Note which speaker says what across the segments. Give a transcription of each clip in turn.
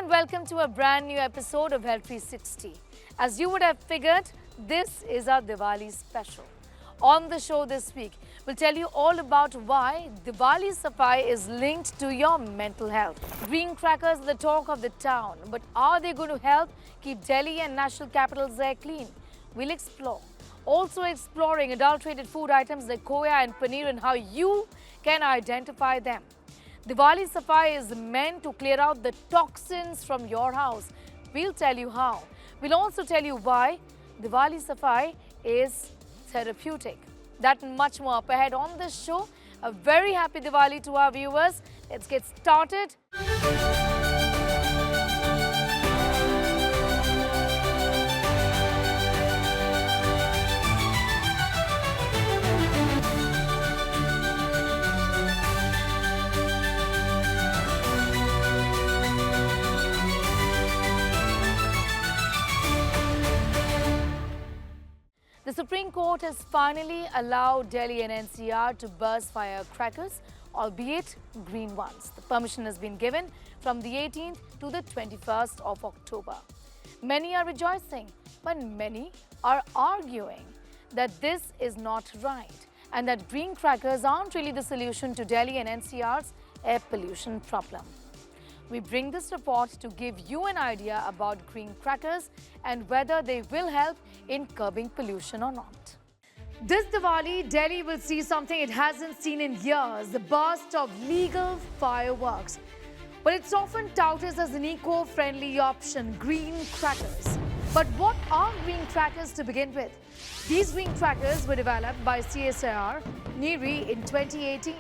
Speaker 1: and welcome to a brand new episode of Health 360. As you would have figured, this is our Diwali special. On the show this week, we'll tell you all about why Diwali Safai is linked to your mental health. Green crackers are the talk of the town, but are they going to help keep Delhi and national capitals air clean? We'll explore. Also exploring adulterated food items like koya and paneer and how you can identify them. Diwali Safai is meant to clear out the toxins from your house. We'll tell you how. We'll also tell you why Diwali Safai is therapeutic. That and much more up ahead on this show. A very happy Diwali to our viewers. Let's get started. The Supreme Court has finally allowed Delhi and NCR to burst firecrackers, albeit green ones. The permission has been given from the 18th to the 21st of October. Many are rejoicing, but many are arguing that this is not right and that green crackers aren't really the solution to Delhi and NCR's air pollution problem. We bring this report to give you an idea about green crackers and whether they will help in curbing pollution or not. This Diwali, Delhi will see something it hasn't seen in years, the burst of legal fireworks. But it's often touted as an eco-friendly option, green crackers. But what are green crackers to begin with? These green crackers were developed by CSIR, NIRI in 2018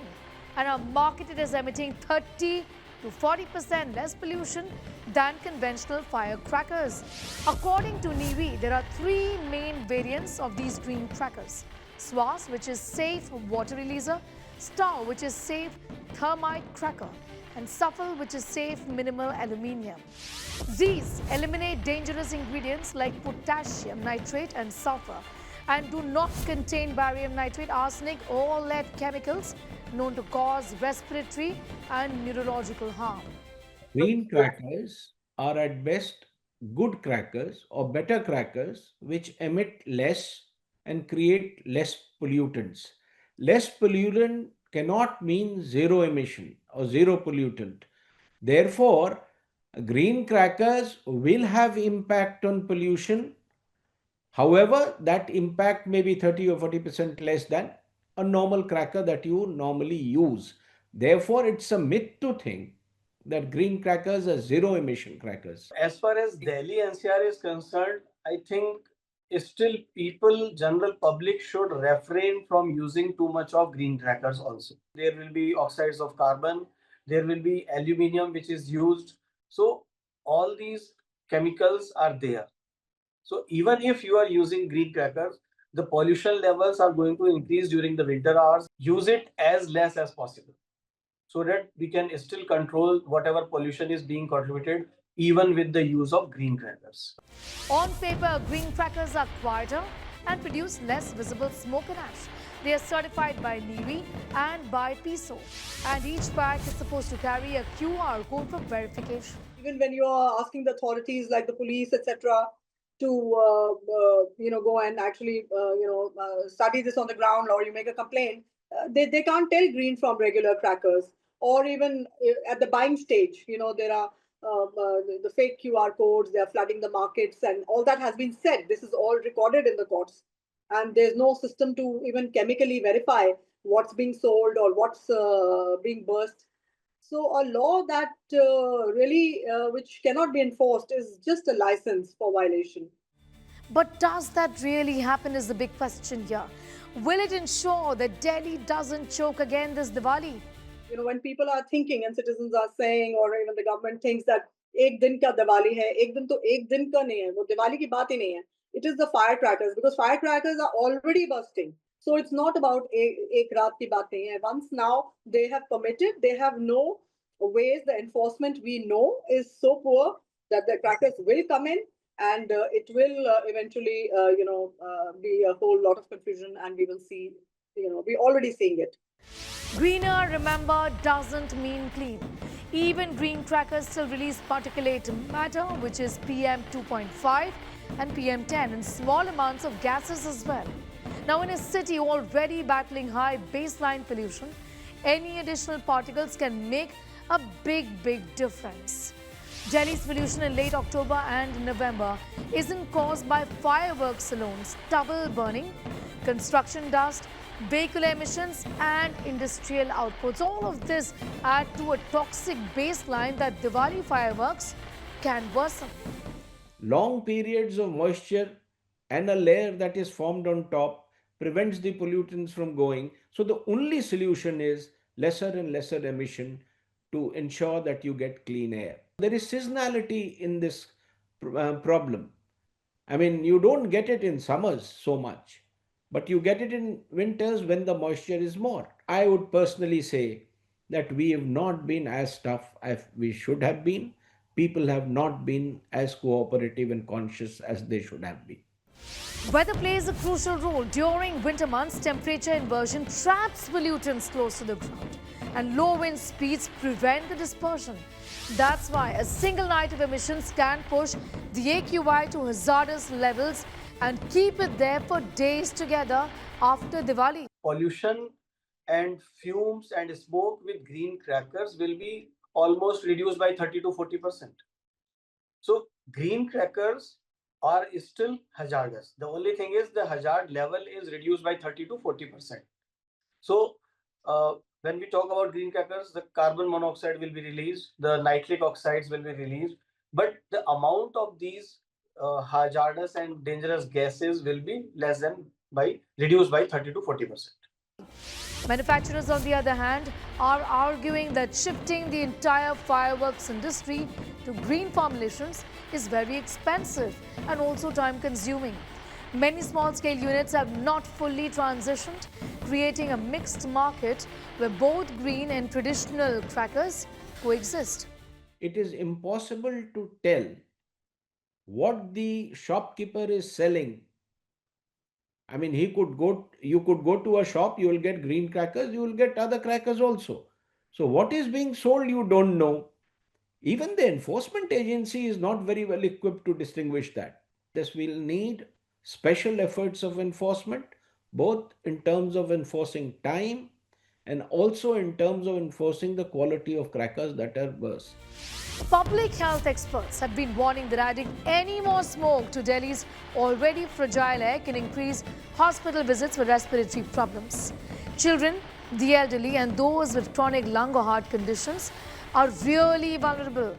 Speaker 1: and are marketed as emitting 30 to 40% less pollution than conventional firecrackers. According to NIRI, there are three main variants of these green crackers. Swas, which is safe water releaser, Star, which is safe thermite cracker, and Suffle, which is safe minimal aluminium. These eliminate dangerous ingredients like potassium nitrate and sulfur and do not contain barium nitrate, arsenic or lead chemicals known to cause respiratory and neurological harm.
Speaker 2: Green crackers are at best good crackers or better crackers which emit less and create less pollutants. Less pollutant cannot mean zero emission or zero pollutant. Therefore, green crackers will have impact on pollution. However, that impact may be 30 or 40% less than a normal cracker that you normally use. Therefore, it's a myth to think that green crackers are zero emission crackers.
Speaker 3: As far as Delhi NCR is concerned, I think still people, general public should refrain from using too much of green crackers also. There will be oxides of carbon, there will be aluminium which is used. So all these chemicals are there. So even if you are using green crackers, the pollution levels are going to increase during the winter hours. Use it as less as possible so that we can still control whatever pollution is being contributed even with the use of green crackers.
Speaker 1: On paper, green crackers are quieter and produce less visible smoke and ash. They are certified by NIRI and by PISO, and each pack is supposed to carry a QR code for verification.
Speaker 4: Even when you are asking the authorities like the police, etc., to go and actually study this on the ground, or you make a complaint, they can't tell green from regular crackers. Or even at the buying stage, there are the fake QR codes, they are flooding the markets, and all that has been said. This is all recorded in the courts, and there's no system to even chemically verify what's being sold or what's being burst. So a law that which cannot be enforced is just a license for violation.
Speaker 1: But does that really happen is the big question here. Will it ensure that Delhi doesn't choke again this Diwali?
Speaker 4: When people are thinking and citizens are saying, or even the government thinks that एक दिन का दिवाली है, एक दिन तो एक दिन का नहीं है, वो दिवाली की बात ही नहीं है. It is the firecrackers, because firecrackers are already bursting. So it's not about एक रात की बात नहीं है. Once now they have permitted, they have no ways. The enforcement we know is so poor that the crackers will come in, and it will eventually, be a whole lot of confusion, and we will see, we're already seeing it.
Speaker 1: Greener, remember, doesn't mean clean. Even green crackers still release particulate matter, which is PM 2.5 and PM 10, and small amounts of gases as well. Now, in a city already battling high baseline pollution, any additional particles can make a big difference. Delhi's pollution in late October and November isn't caused by fireworks alone. Stubble burning, construction dust, vehicle emissions and industrial outputs. All of this add to a toxic baseline that Diwali fireworks can worsen.
Speaker 2: Long periods of moisture and a layer that is formed on top prevents the pollutants from going. So the only solution is lesser and lesser emission to ensure that you get clean air. There is seasonality in this problem. I mean, you don't get it in summers so much, but you get it in winters when the moisture is more. I would personally say that we have not been as tough as we should have been. People have not been as cooperative and conscious as they should have been.
Speaker 1: Weather plays a crucial role. During winter months, temperature inversion traps pollutants close to the ground, and low wind speeds prevent the dispersion. That's why a single night of emissions can push the AQI to hazardous levels and keep it there for days together after Diwali.
Speaker 3: Pollution and fumes and smoke with green crackers will be almost reduced by 30 to 40%. So green crackers are still hazardous. The only thing is the hazard level is reduced by 30 to 40%. So when we talk about green crackers, the carbon monoxide will be released, the nitric oxides will be released, but the amount of these hazardous and dangerous gases will be reduced by 30 to 40%.
Speaker 1: Manufacturers, on the other hand, are arguing that shifting the entire fireworks industry to green formulations is very expensive and also time-consuming. Many small-scale units have not fully transitioned, creating a mixed market where both green and traditional crackers coexist.
Speaker 2: It is impossible to tell what the shopkeeper is selling. I mean, you could go to a shop, you will get green crackers, you will get other crackers also. So what is being sold, you don't know. Even the enforcement agency is not very well equipped to distinguish that. This will need special efforts of enforcement, both in terms of enforcing time and also in terms of enforcing the quality of crackers that are burst.
Speaker 1: Public health experts have been warning that adding any more smoke to Delhi's already fragile air can increase hospital visits for respiratory problems. Children, the elderly, and those with chronic lung or heart conditions are really vulnerable.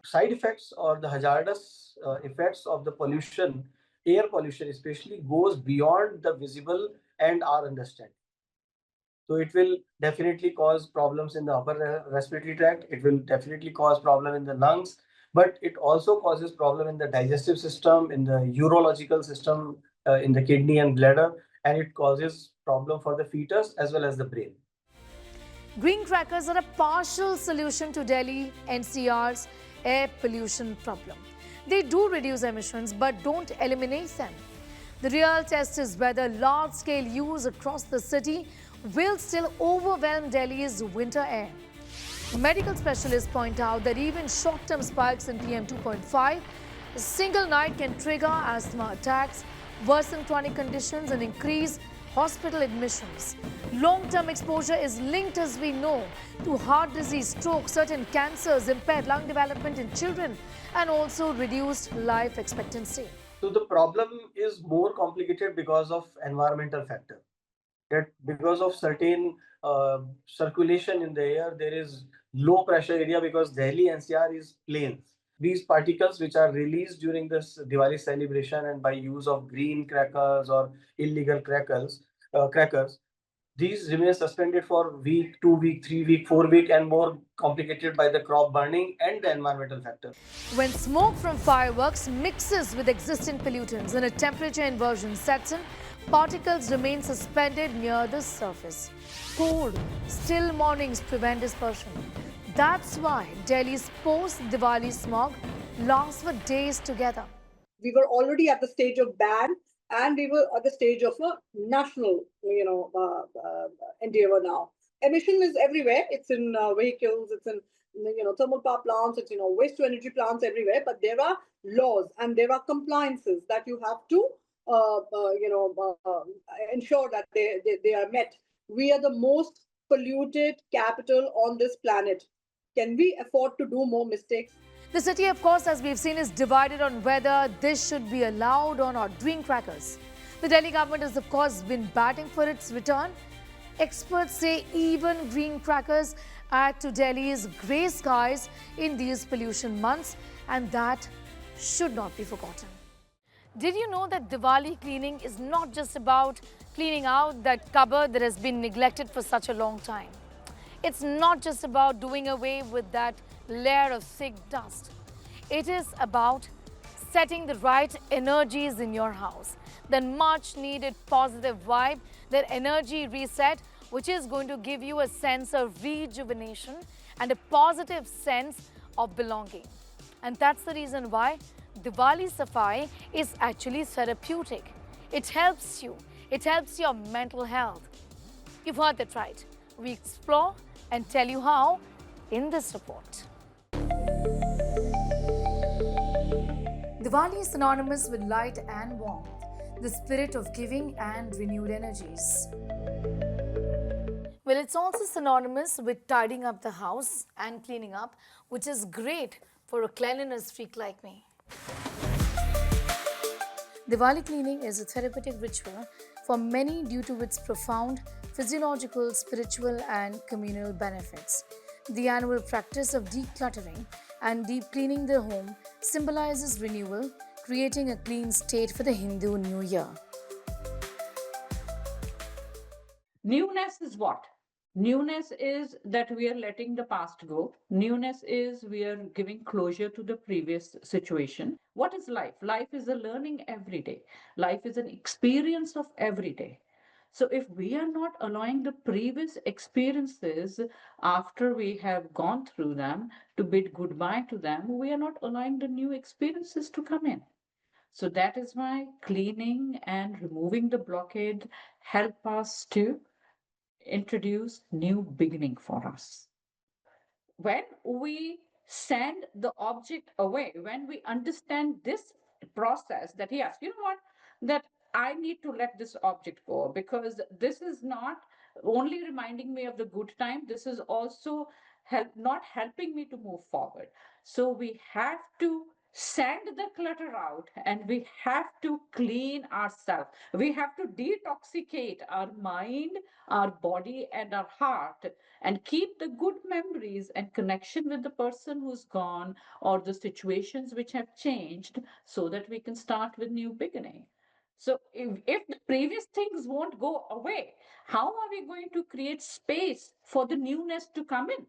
Speaker 3: Side effects or the hazardous effects of the pollution, air pollution especially, goes beyond the visible and our understanding. So it will definitely cause problems in the upper respiratory tract. It will definitely cause problem in the lungs, but it also causes problem in the digestive system, in the urological system, in the kidney and bladder, and it causes problem for the fetus as well as the brain.
Speaker 1: Green crackers are a partial solution to Delhi NCR's air pollution problem. They do reduce emissions but don't eliminate them. The real test is whether large-scale use across the city will still overwhelm Delhi's winter air. Medical specialists point out that even short-term spikes in PM 2.5 a single night can trigger asthma attacks, worsen chronic conditions and increase hospital admissions. Long-term exposure is linked, as we know, to heart disease, stroke, certain cancers, impaired lung development in children and also reduced life expectancy.
Speaker 3: So the problem is more complicated because of environmental factor. That because of certain circulation in the air, there is low pressure area because Delhi NCR is plains. These particles which are released during this Diwali celebration and by use of green crackers or illegal crackers, these remain suspended for week, 2 week, 3 week, 4 week, and more complicated by the crop burning and the environmental factor.
Speaker 1: When smoke from fireworks mixes with existing pollutants and a temperature inversion sets in, particles remain suspended near the surface. Cold, still mornings prevent dispersion. That's why Delhi's post-Diwali smog lasts for days together.
Speaker 4: We were already at the stage of ban, and we were at the stage of a national, endeavor now. Emission is everywhere. It's in vehicles, it's in thermal power plants, it's waste to energy plants everywhere. But there are laws and there are compliances that you have to ensure that they are met. We are the most polluted capital on this planet. Can we afford to do more mistakes?
Speaker 1: The city, of course, as we've seen, is divided on whether this should be allowed or not, green crackers. The Delhi government has, of course, been batting for its return. Experts say even green crackers add to Delhi's grey skies in these pollution months, and that should not be forgotten. Did you know that Diwali cleaning is not just about cleaning out that cupboard that has been neglected for such a long time? It's not just about doing away with that layer of thick dust. It is about setting the right energies in your house, that much needed positive vibe, that energy reset, which is going to give you a sense of rejuvenation and a positive sense of belonging. And that's the reason why Diwali Safai is actually therapeutic. It helps you. It helps your mental health. You've heard that right. We explore and tell you how in this report. Diwali is synonymous with light and warmth, the spirit of giving and renewed energies. Well, it's also synonymous with tidying up the house and cleaning up, which is great for a cleanliness freak like me. Diwali cleaning is a therapeutic ritual for many due to its profound physiological, spiritual, and communal benefits. The annual practice of decluttering and deep cleaning the home symbolizes renewal, creating a clean state for the Hindu New Year.
Speaker 5: Newness is what? Newness is that we are letting the past go. Newness is we are giving closure to the previous situation. What is life? Life is a learning every day. Life is an experience of every day. So if we are not allowing the previous experiences after we have gone through them to bid goodbye to them, we are not allowing the new experiences to come in. So that is why cleaning and removing the blockade help us to introduce new beginning for us. When we send the object away, when we understand this process that yes, you know what, that I need to let this object go because this is not only reminding me of the good time, this is also not helping me to move forward. So we have to send the clutter out and we have to clean ourselves. We have to detoxicate our mind, our body, and our heart and keep the good memories and connection with the person who's gone or the situations which have changed so that we can start with new beginning. So if the previous things won't go away, how are we going to create space for the newness to come in?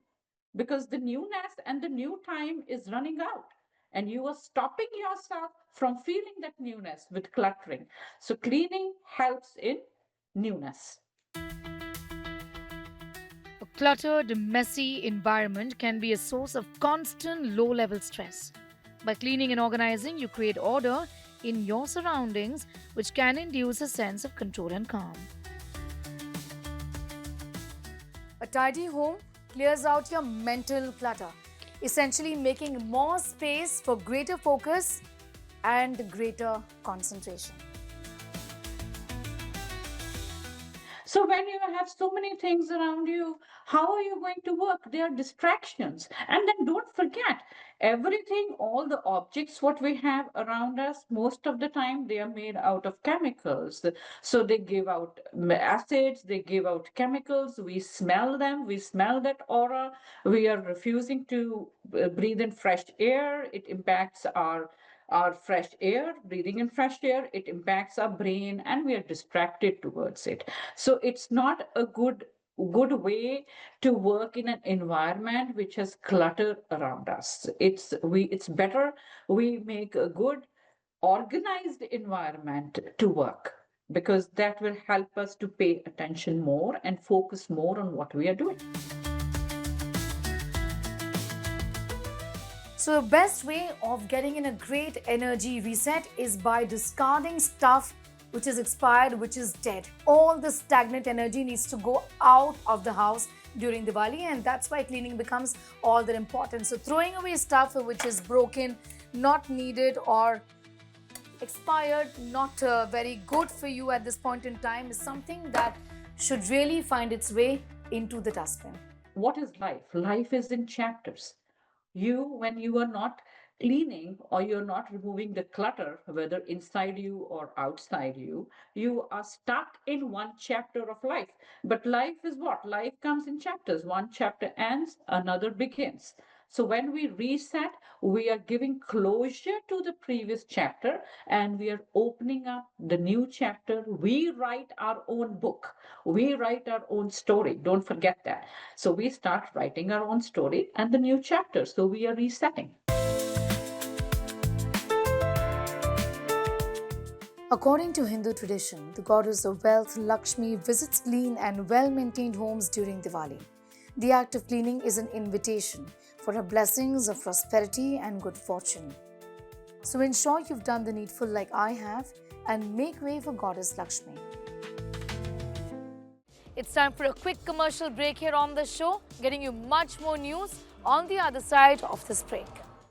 Speaker 5: Because the newness and the new time is running out and you are stopping yourself from feeling that newness with cluttering. So cleaning helps in newness.
Speaker 1: A cluttered, messy environment can be a source of constant low-level stress. By cleaning and organizing, you create order in your surroundings, which can induce a sense of control and calm. A tidy home clears out your mental clutter, essentially making more space for greater focus and greater concentration.
Speaker 5: So when you have so many things around you, how are you going to work? They are distractions. And then don't forget, everything, all the objects, what we have around us, most of the time they are made out of chemicals. So they give out acids, they give out chemicals, we smell them, we smell that aura, we are refusing to breathe in fresh air, it impacts our fresh air, breathing in fresh air, it impacts our brain and we are distracted towards it. So it's not a good way to work in an environment which has clutter around us. It's better we make a good organized environment to work because that will help us to pay attention more and focus more on what we are doing.
Speaker 1: So the best way of getting in a great energy reset is by discarding stuff which is expired, which is dead. All the stagnant energy needs to go out of the house during Diwali, and that's why cleaning becomes all that important. So throwing away stuff which is broken, not needed, or expired, not very good for you at this point in time is something that should really find its way into the dustbin.
Speaker 5: What is life? Life is in chapters. When you are not cleaning or you're not removing the clutter, whether inside you or outside you, you are stuck in one chapter of life. But life is what? Life comes in chapters. One chapter ends, another begins. So when we reset, we are giving closure to the previous chapter and we are opening up the new chapter. We write our own book. We write our own story. Don't forget that. So we start writing our own story and the new chapter. So we are resetting.
Speaker 1: According to Hindu tradition, the goddess of wealth Lakshmi visits clean and well-maintained homes during Diwali. The act of cleaning is an invitation for her blessings of prosperity and good fortune. So ensure you've done the needful like I have and make way for goddess Lakshmi. It's time for a quick commercial break here on the show, getting you much more news on the other side of this break.